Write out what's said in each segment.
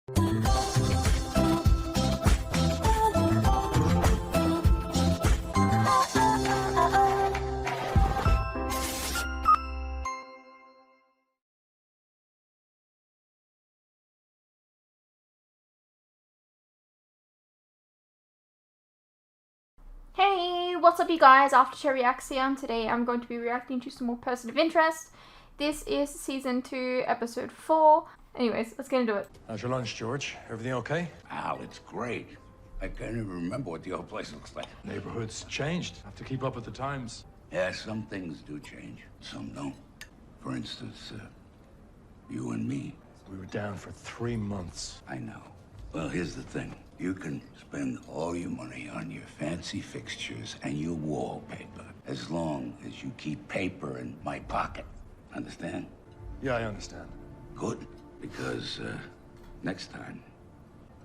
Hey, what's up you guys? After Reaction. Today I'm going to be reacting to some more Person of Interest. This is season 2, episode 4. Anyways, let's get into it. How's your lunch, George? Everything okay? Al, it's great. I can't even remember what the old place looks like. Neighborhood's changed. Have to keep up with the times. Yeah, some things do change. Some don't. For instance, you and me. We were down for 3 months. I know. Well, here's the thing. You can spend all your money on your fancy fixtures and your wallpaper as long as you keep paper in my pocket. Understand? Yeah, I understand. Good. Because next time,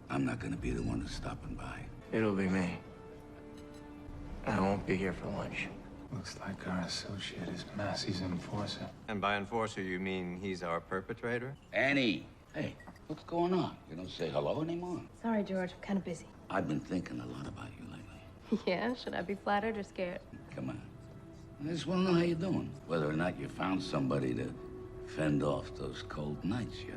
I'm not going to be the one who's stopping by. It'll be me. I won't be here for lunch. Looks like our associate is Massey's enforcer. And by enforcer, you mean he's our perpetrator? Annie! Hey, what's going on? You don't say hello anymore? Sorry, George. I'm kind of busy. I've been thinking a lot about you lately. Yeah? Should I be flattered or scared? Come on. I just want to know how you're doing. Whether or not you found somebody to fend off those cold nights yet.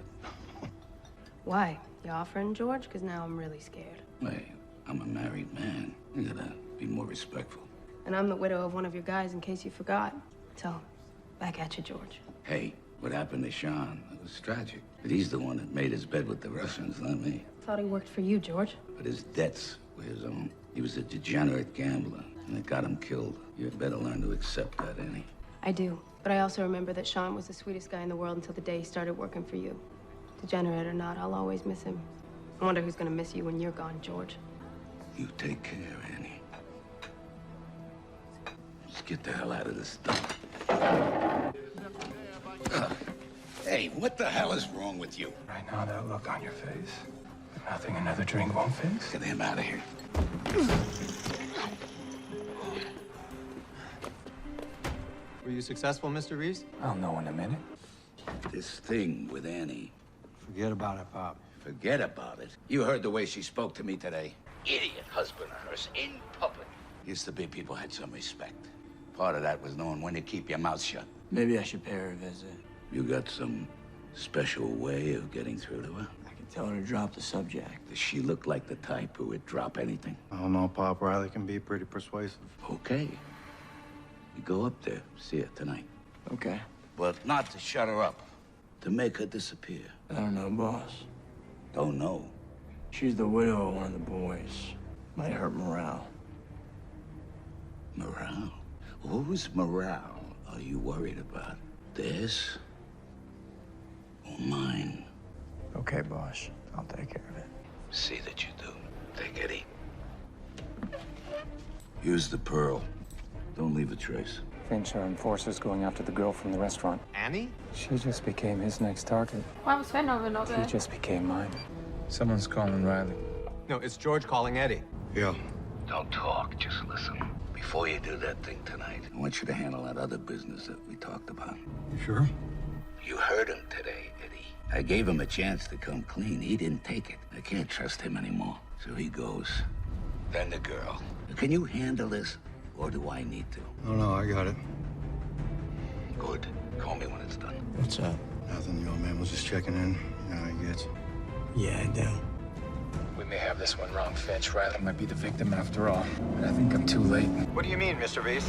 Why? You offering, George? Because now I'm really scared. Hey, I'm a married man. You gotta be more respectful. And I'm the widow of one of your guys, in case you forgot. So, back at you, George. Hey, what happened to Sean? It was tragic. But he's the one that made his bed with the Russians, not me. Thought he worked for you, George. But his debts were his own. He was a degenerate gambler, and it got him killed. You'd better learn to accept that, Annie. I do. But I also remember that Sean was the sweetest guy in the world until the day he started working for you. Degenerate or not, I'll always miss him. I wonder who's gonna miss you when you're gone, George. You take care, Annie. Let's get the hell out of this stuff. Hey, what the hell is wrong with you? Right now, that look on your face. Nothing another drink won't fix. Get him out of here. Were you successful, Mr. Reese? I'll know in a minute. This thing with Annie. Forget about it, Pop. Forget about it. You heard the way she spoke to me today. Idiot husband of hers in public. Used to be people had some respect. Part of that was knowing when to keep your mouth shut. Maybe I should pay her a visit. You got some special way of getting through to her? I can tell her to drop the subject. Does she look like the type who would drop anything? I don't know, Pop. Riley can be pretty persuasive. Okay. You go up there, see her tonight. Okay. But not to shut her up. To make her disappear. I don't know, boss. Don't know. She's the widow of one of the boys. Might hurt morale. Morale? Whose morale are you worried about? This? Or mine? Okay, boss. I'll take care of it. See that you do. Take Eddie. Use the pearl. Don't leave a trace. Finch, our enforcer's going after the girl from the restaurant. Annie? She just became his next target. Why was Sven over not She there? just became mine. Someone's calling Riley. No, it's George calling Eddie. Yeah. Don't talk, just listen. Before you do that thing tonight, I want you to handle that other business that we talked about. You sure? You heard him today, Eddie. I gave him a chance to come clean. He didn't take it. I can't trust him anymore. So he goes. Then the girl. Can you handle this, or do I need to? No, I got it. Good. Call me when it's done. What's up? Nothing, the old man was just checking in. You know how he gets. Yeah, I do. We may have this one wrong, Finch. Riley might be the victim after all. But I think I'm too late. What do you mean, Mr. Reese?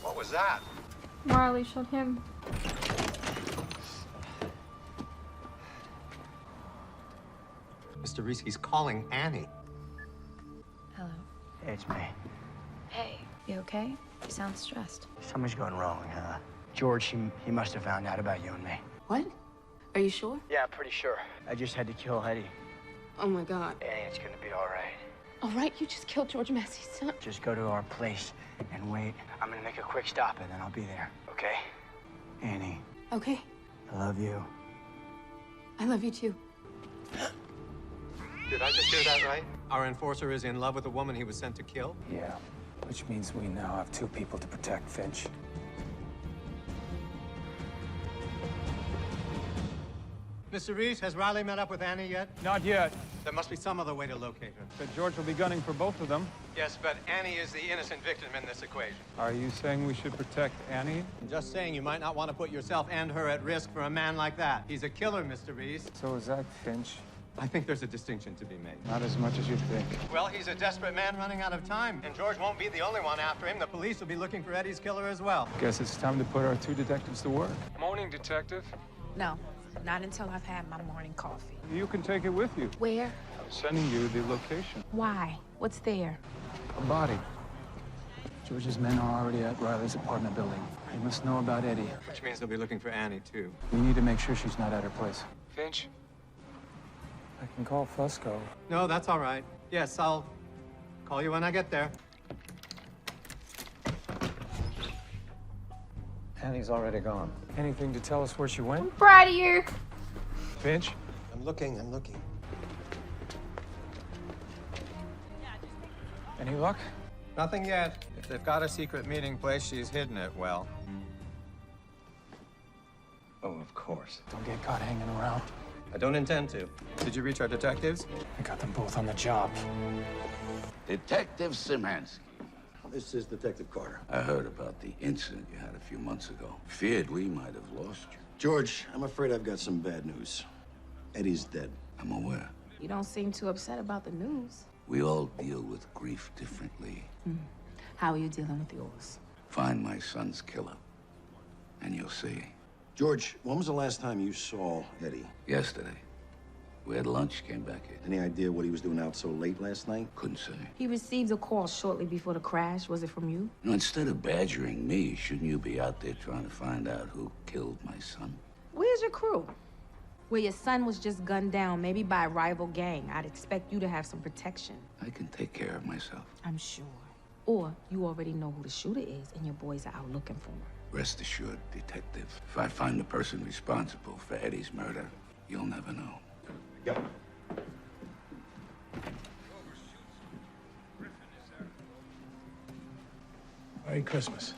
What was that? Riley shot him. Mr. Reese, he's calling Annie. Hello. Hey, it's me. Hey. You okay? You sound stressed. Something's going wrong, huh? George, he must have found out about you and me. What? Are you sure? Yeah, I'm pretty sure. I just had to kill Eddie. Oh my God. Hey, it's gonna be all right. All right, you just killed George Massey's son. Just go to our place and wait. I'm gonna make a quick stop and then I'll be there, okay? Annie, Okay. I love you. I love you too. Did I just hear that right? Our enforcer is in love with the woman he was sent to kill? Yeah. Which means we now have 2 people to protect Finch. Mr. Reese, has Riley met up with Annie yet? Not yet. There must be some other way to locate her. But George will be gunning for both of them. Yes, but Annie is the innocent victim in this equation. Are you saying we should protect Annie? I'm just saying you might not want to put yourself and her at risk for a man like that. He's a killer, Mr. Reese. So is that Finch. I think there's a distinction to be made. Not as much as you think. Well, he's a desperate man running out of time, and George won't be the only one after him. The police will be looking for Eddie's killer as well. Guess it's time to put our 2 detectives to work. Morning, detective. No, not until I've had my morning coffee. You can take it with you. Where? I'm sending you the location. Why? What's there? A body. George's men are already at Riley's apartment building. They must know about Eddie. Which means they'll be looking for Annie, too. We need to make sure she's not at her place. Finch? I can call Fusco. No, that's all right. Yes, I'll call you when I get there. Annie's already gone. Anything to tell us where she went? I'm proud of you. Finch? I'm looking. Any luck? Nothing yet. If they've got a secret meeting place, she's hidden it well. Oh, of course. Don't get caught hanging around. I don't intend to. Did you reach our detectives? I got them both on the job. Detective Szymanski. This is Detective Carter. I heard about the incident you had a few months ago. Feared we might have lost you. George, I'm afraid I've got some bad news. Eddie's dead. I'm aware. You don't seem too upset about the news. We all deal with grief differently. How are you dealing with yours? Find my son's killer, and you'll see. George, when was the last time you saw Eddie? Yesterday, we had lunch, came back in. Any idea what he was doing out so late last night? Couldn't say. He received a call shortly before the crash. Was it from you? You know, instead of badgering me, shouldn't you be out there trying to find out who killed my son? Where's your crew? Where your son was just gunned down, maybe by a rival gang. I'd expect you to have some protection. I can take care of myself. I'm sure. Or you already know who the shooter is and your boys are out looking for him. Rest assured, detective, if I find the person responsible for Eddie's murder, you'll never know. Yep. Merry Christmas.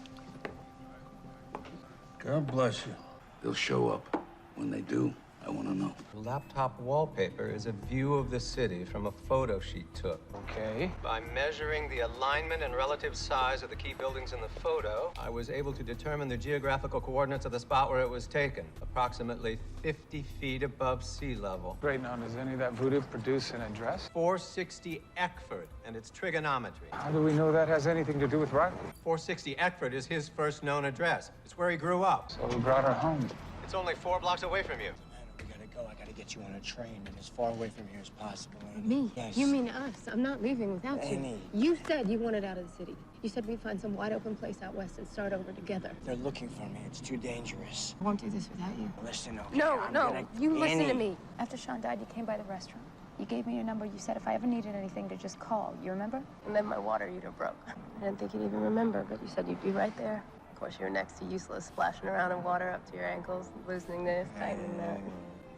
God bless you. They'll show up. When they do, I want to know. Laptop wallpaper is a view of the city from a photo she took. Okay. By measuring the alignment and relative size of the key buildings in the photo, I was able to determine the geographical coordinates of the spot where it was taken, approximately 50 feet above sea level. Great. Now, does any of that voodoo produce an address? 460 Eckford, and its trigonometry. How do we know that has anything to do with Riley? 460 Eckford is his first known address. It's where he grew up. So we brought her home. It's only 4 blocks away from you. We gotta go. I gotta get you on a train and as far away from here as possible. Me? Yes. You mean us? I'm not leaving without Annie. you. You said you wanted out of the city. You said we'd find some wide open place out west and start over together. They're looking for me. It's too dangerous. I won't do this without you. Listen, okay? No, I'm no, gonna- you listen to Annie. me. After Sean died, you came by the restaurant. You gave me your number. You said if I ever needed anything to just call. You remember? And then my water heater broke. I didn't think you'd even remember, but you said you'd be right there. Of course, you were next to useless, splashing around in water up to your ankles, loosening this, tightening that.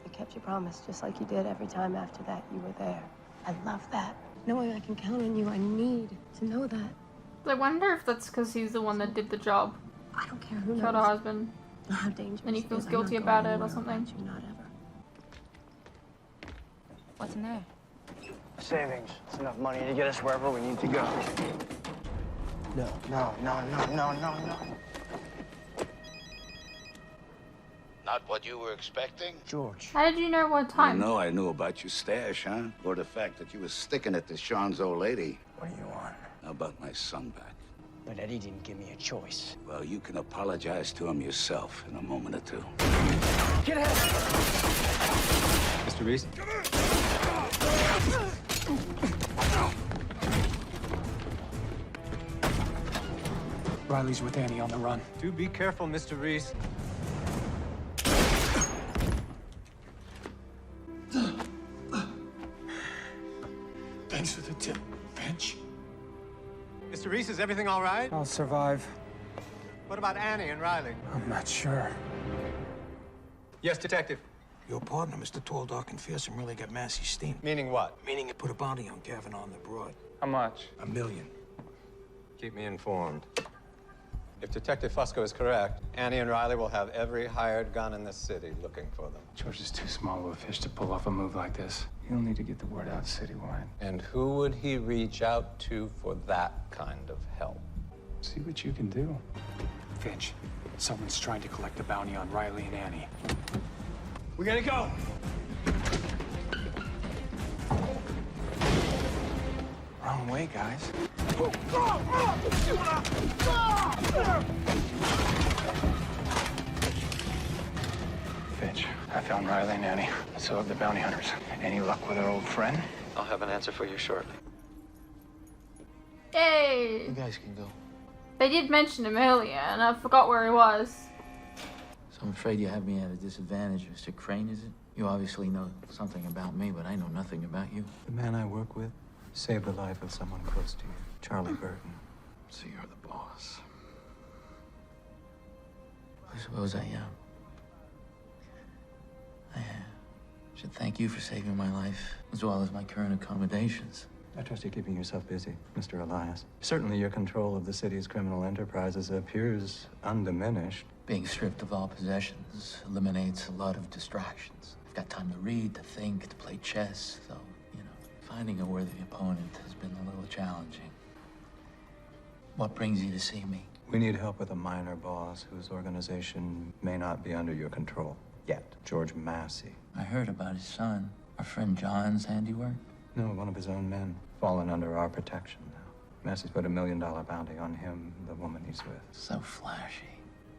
You kept your promise, just like you did every time after that you were there. I love that. Knowing I can count on you, I need to know that. I wonder if that's because he's the one that did the job. I don't care who knows. Killed her husband. How dangerous And he it feels is. I'm guilty not about going it or anywhere something. without you, not ever. What's in there? Savings. It's enough money to get us wherever we need to go. No, no, no, no, no, no, no. Not what you were expecting? George. How did you know what time? You know I knew about your stash, huh? Or the fact that you were sticking it to Sean's old lady. What do you want? How about my son back? But Eddie didn't give me a choice. Well, you can apologize to him yourself in a moment or two. Get out! Mr. Reese? Riley's with Annie on the run. Do be careful, Mr. Reese. Thanks for the tip, Finch. Mr. Reese, is everything all right? I'll survive. What about Annie and Riley? I'm not sure. Yes, detective. Your partner, Mr. Tall, Dark, and Fearsome, really got massy steam. Meaning what? Meaning he put a bounty on Kavanaugh and the broad. How much? $1 million. Keep me informed. If Detective Fusco is correct, Annie and Riley will have every hired gun in the city looking for them. George is too small of a fish to pull off a move like this. He'll need to get the word out citywide. And who would he reach out to for that kind of help? See what you can do. Finch, someone's trying to collect a bounty on Riley and Annie. We gotta go. Wrong way, guys. Finch, I found Riley and Annie. So have the bounty hunters. Any luck with our old friend? I'll have an answer for you shortly. Yay! You guys can go. They did mention him earlier, and I forgot where he was. So I'm afraid you have me at a disadvantage, Mr. Crane, is it? You obviously know something about me, but I know nothing about you. The man I work with saved the life of someone close to you, Charlie Burton. So you're the boss. I suppose I am. I should thank you for saving my life, as well as my current accommodations. I trust you're keeping yourself busy, Mr. Elias. Certainly your control of the city's criminal enterprises appears undiminished. Being stripped of all possessions eliminates a lot of distractions. I've got time to read, to think, to play chess, so, finding a worthy opponent has been a little challenging. What brings you to see me? We need help with a minor boss whose organization may not be under your control yet. George Massey. I heard about his son. Our friend John's handiwork? No, one of his own men. Fallen under our protection now. Massey's put $1 million bounty on him, the woman he's with. So flashy.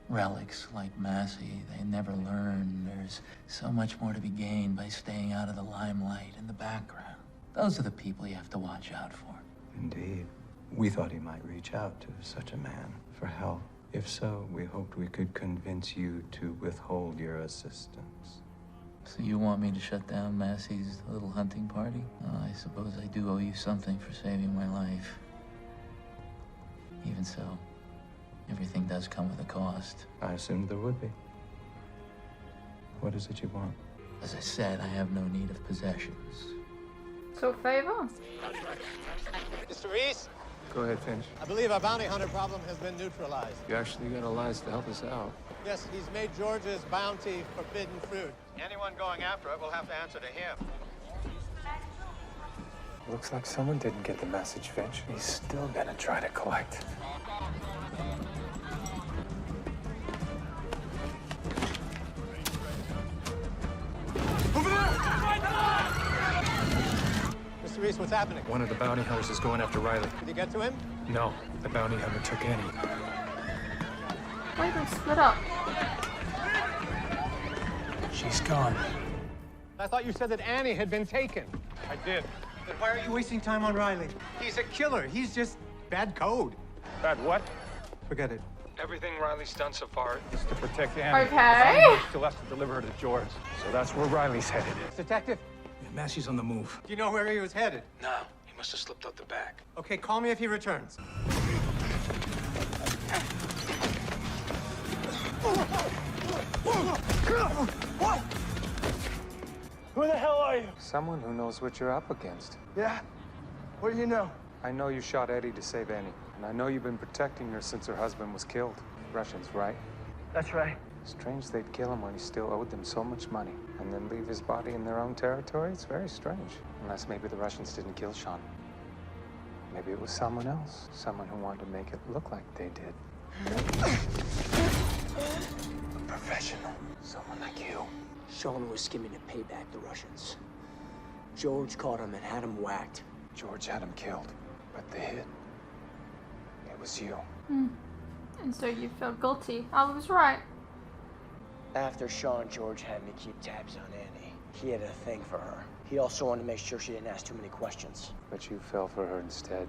Relics like Massey, they never learn. There's so much more to be gained by staying out of the limelight in the background. Those are the people you have to watch out for. Indeed. We thought he might reach out to such a man for help. If so, we hoped we could convince you to withhold your assistance. So you want me to shut down Massey's little hunting party? I suppose I do owe you something for saving my life. Even so, everything does come with a cost. I assumed there would be. What is it you want? As I said, I have no need of possessions. So, favor? Mr. Reese? Go ahead, Finch. I believe our bounty hunter problem has been neutralized. You actually got Elias to help us out. Yes, he's made George's bounty forbidden fruit. Anyone going after it will have to answer to him. Looks like someone didn't get the message, Finch. He's still gonna try to collect. Mr. Reese, what's happening? One of the bounty hunters is going after Riley. Did you get to him? No, the bounty hunter took Annie. Why they split up? She's gone. I thought you said that Annie had been taken. I did. Then why are you wasting time on Riley? He's a killer. He's just bad code. Bad what? Forget it. Everything Riley's done so far is to protect Annie. Okay. He still has to deliver her to George. So that's where Riley's headed. Detective, Yeah, Massey's on the move. do you know where he was headed? No, he must have slipped out the back. Okay, call me if he returns. What? Who the hell are you? Someone who knows what you're up against. Yeah? What do you know? I know you shot Eddie to save Annie. And I know you've been protecting her since her husband was killed. Russians, right? That's right. Strange they'd kill him when he still owed them so much money. And then leave his body in their own territory? It's very strange. Unless maybe the Russians didn't kill Sean. Maybe it was someone else. Someone who wanted to make it look like they did. A professional. Someone like you. Sean was skimming to pay back the Russians. George caught him and had him whacked. George had him killed. But the hit, it was you. And so you felt guilty. I was right. After Sean, George had me keep tabs on Annie. He had a thing for her. He also wanted to make sure she didn't ask too many questions. But you fell for her instead.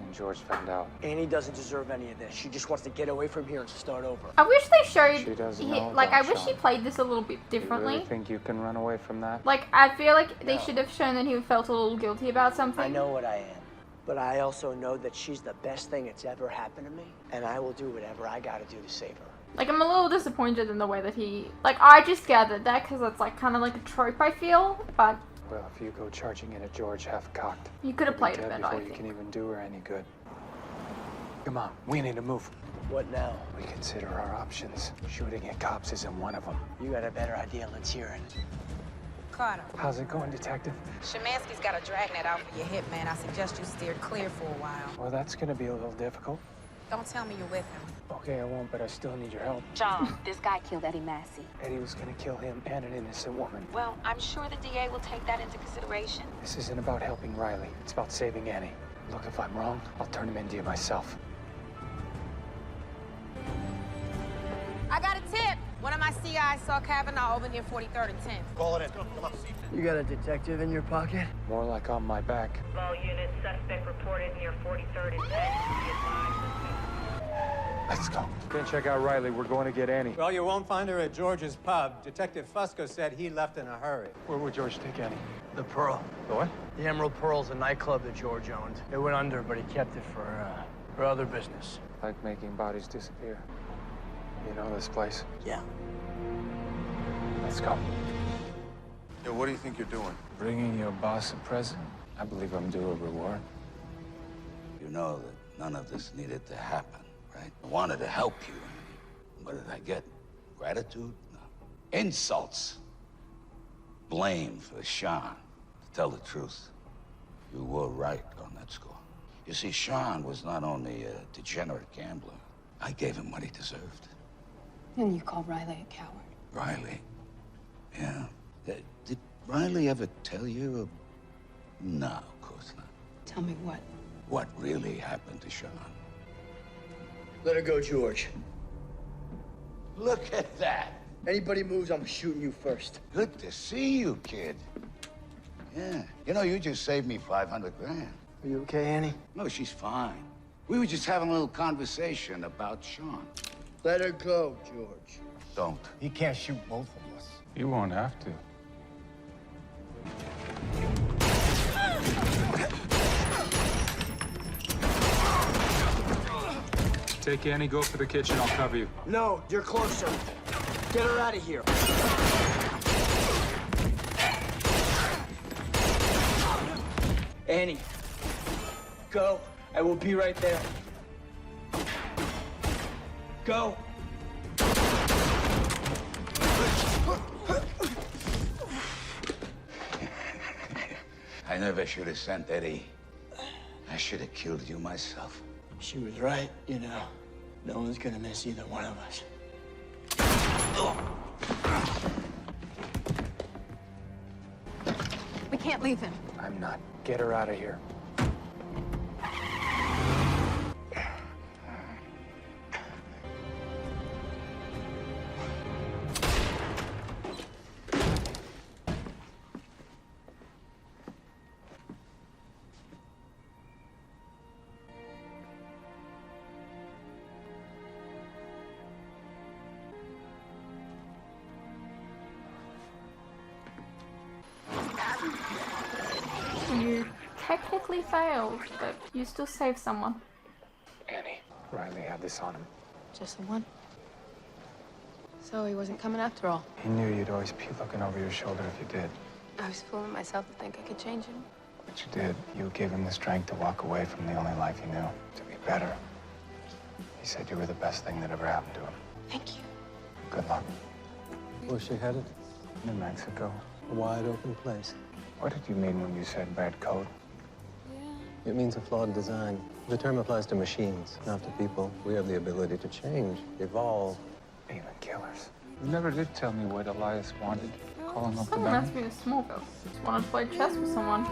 And George found out. Annie doesn't deserve any of this. She just wants to get away from here and start over. I wish they showed. She doesn't know Like, I about wish he Sean. played this a little bit differently. You really think you can run away from that? Like, I feel like they No. should have shown that he felt a little guilty about something. I know what I am. But I also know that she's the best thing that's ever happened to me. And I will do whatever I gotta do to save her. Like, I'm a little disappointed in the way that he... Like, I just gathered that because it's, like, kind of like a trope, I feel. But Well, if you go charging in at George half-cocked, you could have you'll played be it dead better, I before you think. can even do her any good. Come on, we need to move. What now? Reconsider our options. Shooting at cops isn't one of them. You got a better idea. Let's hear it. Carter, How's it going, Detective? Szymanski's got a dragnet out for your hitman. I suggest you steer clear for a while. Well, that's gonna be a little difficult. Don't tell me you're with him. Okay, I won't, but I still need your help. John, this guy killed Eddie Massey. Eddie was gonna kill him and an innocent woman. Well, I'm sure the DA will take that into consideration. This isn't about helping Riley. It's about saving Annie. Look, if I'm wrong, I'll turn him into you myself. I got a tip. One of my CIs saw Kavanaugh over near 43rd and 10th. Call it in. Come on. You got a detective in your pocket? More like on my back. All units, suspect reported near 43rd and 10th. Let's go. Can't check out Riley. We're going to get Annie. Well, you won't find her at George's pub. Detective Fusco said he left in a hurry. Where would George take Annie? The Pearl. The what? The Emerald Pearl's a nightclub that George owned. It went under, but he kept it for other business. Like making bodies disappear. You know this place? Yeah. Let's go. Yo, what do you think you're doing? Bringing your boss a present. I believe I'm due a reward. You know that none of this needed to happen, right? I wanted to help you. What did I get? Gratitude? No. Insults. Blame for Sean. To tell the truth, you were right on that score. You see, Sean was not only a degenerate gambler, I gave him what he deserved. And you call Riley a coward. Riley? Yeah. Did Riley ever tell you? No, of course not. Tell me what? What really happened to Sean? Let her go, George. Look at that. Anybody moves, I'm shooting you first. Good to see you, kid. Yeah. You know, you just saved me 500 grand. Are you okay, Annie? No, she's fine. We were just having a little conversation about Sean. Let her go, George. Don't. He can't shoot both of us. You won't have to. Take Annie, go for the kitchen. I'll cover you. No, you're closer. Get her out of here. Annie, go. I will be right there. Go. I never should have sent Eddie. I should have killed you myself. She was right, you know. No one's gonna miss either one of us. We can't leave him. I'm not. Get her out of here. You technically failed, but you still saved someone. Annie, Riley had this on him. Just the one. So he wasn't coming after all. He knew you'd always be looking over your shoulder if you did. I was fooling myself to think I could change him. But you did. You gave him the strength to walk away from the only life he knew, to be better. He said you were the best thing that ever happened to him. Thank you. Good luck. Where's she headed? New Mexico. A wide open place. What did you mean when you said bad code? It means a flawed design. The term applies to machines, not to people. We have the ability to change, evolve. Even killers. You never did tell me what Elias wanted. Calling up the Someone bank. asked me to Smallville. Just wanted to play chess with someone.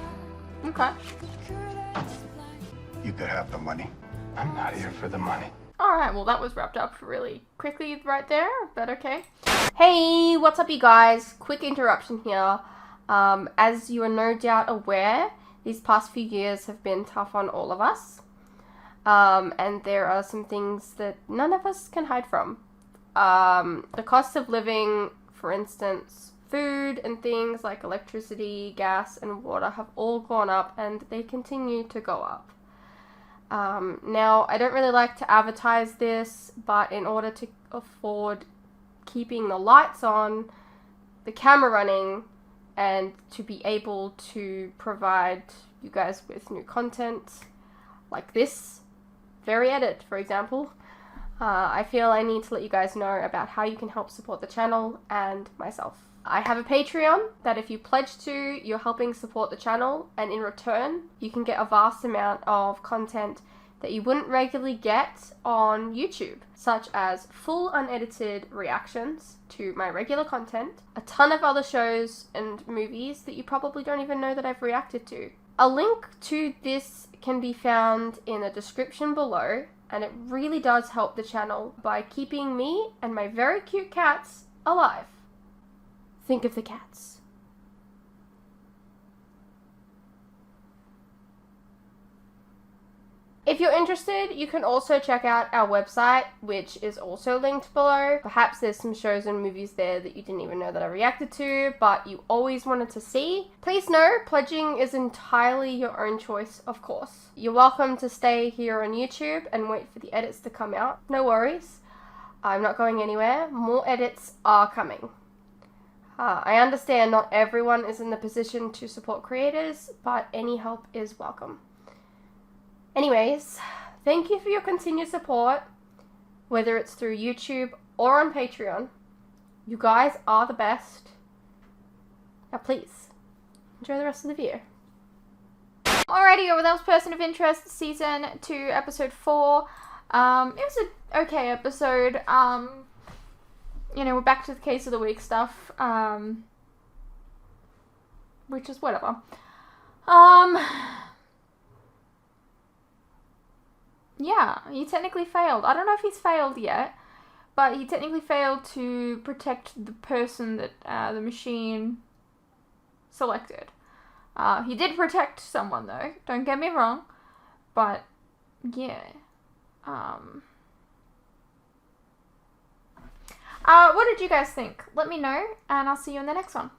Okay. You could have the money. I'm not here for the money. Alright, well that was wrapped up really quickly right there, but okay. Hey, what's up you guys? Quick interruption here. As you are no doubt aware, these past few years have been tough on all of us. And there are some things that none of us can hide from. The cost of living, for instance, food and things like electricity, gas, and water have all gone up and they continue to go up. Now, I don't really like to advertise this, but in order to afford keeping the lights on, the camera running, and to be able to provide you guys with new content like this, very edit, for example. I feel I need to let you guys know about how you can help support the channel and myself. I have a Patreon that if you pledge to, you're helping support the channel, and in return, you can get a vast amount of content that you wouldn't regularly get on YouTube, such as full unedited reactions to my regular content, a ton of other shows and movies that you probably don't even know that I've reacted to. A link to this can be found in the description below, and it really does help the channel by keeping me and my very cute cats alive. Think of the cats. If you're interested, you can also check out our website, which is also linked below. Perhaps there's some shows and movies there that you didn't even know that I reacted to, but you always wanted to see. Please know, pledging is entirely your own choice, of course. You're welcome to stay here on YouTube and wait for the edits to come out. No worries. I'm not going anywhere. More edits are coming. I understand not everyone is in the position to support creators, but any help is welcome. Anyways, thank you for your continued support, whether it's through YouTube or on Patreon. You guys are the best. Now please, enjoy the rest of the video. Alrighty, well, that was Person of Interest, Season 2, Episode 4. It was an okay episode. You know, we're back to the case of the week stuff, which is whatever. Yeah, he technically failed. I don't know if he's failed yet, but he technically failed to protect the person that the machine selected. He did protect someone, though. Don't get me wrong. But, yeah. What did you guys think? Let me know, and I'll see you in the next one.